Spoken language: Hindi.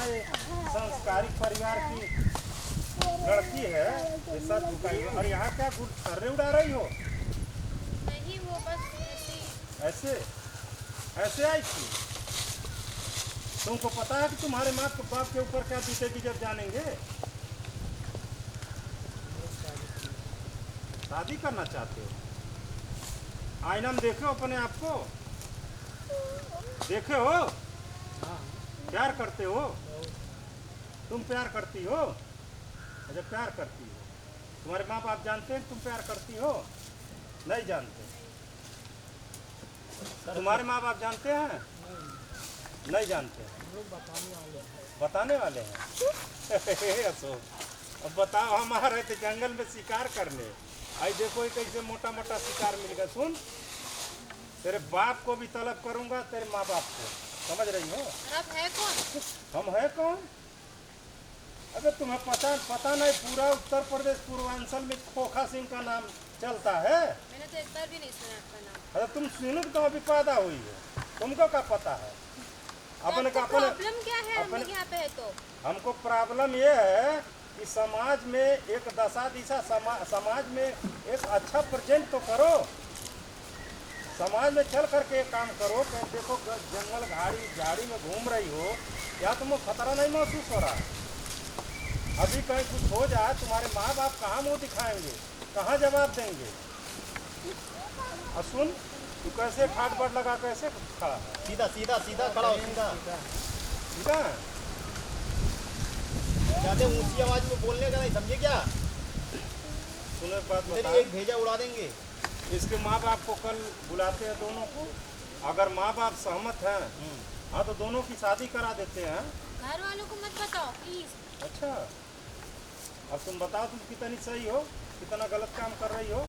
हाँ ये संस्कारिक परिवार की लड़की है, ये सच झुकाई हो। और यहाँ क्या गुर्रे उड़ा रही हो? नहीं, वो बस ऐसे ही। ऐसे ऐसे आई थी? तुमको पता है कि तुम्हारे माँ बाप के ऊपर क्या बीतेगी जब जानेंगे? शादी करना चाहते हो? आईना में देखो अपने आप को, देखे हो? प्यार करते हो? तुम प्यार करती हो? अच्छा, प्यार करती हो। तुम्हारे माँ बाप जानते हैं तुम प्यार करती हो? नहीं जानते। तुम्हारे माँ बाप जानते हैं? नहीं जानते। बताने वाले हैं। अशोक, अब बताओ, हम आ रहे थे जंगल में शिकार करने, आई देखो कैसे मोटा मोटा शिकार मिल गया। सुन, तेरे बाप को भी तलब करूंगा, तेरे माँ बाप को, समझ रही हो? आप है कौन? हम है कौन? अगर तुम्हें पता नहीं, पूरा उत्तर प्रदेश पूर्वांचल में खोखा सिंह का नाम चलता है। मैंने तो एक बार भी नहीं सुना आपका नाम। अरे तुम सुनो तो अभी पैदा हुई हो, तुमको क्या पता है? अपने का अपने प्रॉब्लम क्या है? हम लोग यहाँ पे है तो हमको प्रॉब्लम ये है कि समाज में एक दशा दिशा समाज में एक अच्छा प्रेजेंट तो करो। समाज में चल करके एक काम करो कि देखो जंगल झाड़ी में घूम रही हो, क्या तुमको खतरा नहीं महसूस हो रहा है? अभी कहीं कुछ हो जाए, तुम्हारे माँ बाप कहाँ मुंह दिखाएंगे, कहाँ जवाब देंगे? और सुन, तू कैसे खाट बाट लगा कैसे खड़ा है? सीधा सीधा सीधा खड़ा हो, सीधा सीधा है? ज्यादा ऊंची आवाज में बोलने का नहीं, समझे क्या? सुनो एक बात बता, एक भेजा उड़ा देंगे। इसके माँ बाप को कल बुलाते हैं दोनों को, अगर माँ बाप सहमत हैं हाँ तो दोनों की शादी करा देते हैं। घर वालों को मत बताओ प्लीज। अच्छा, अब तुम बताओ तुम कितनी सही हो, कितना गलत काम कर रही हो?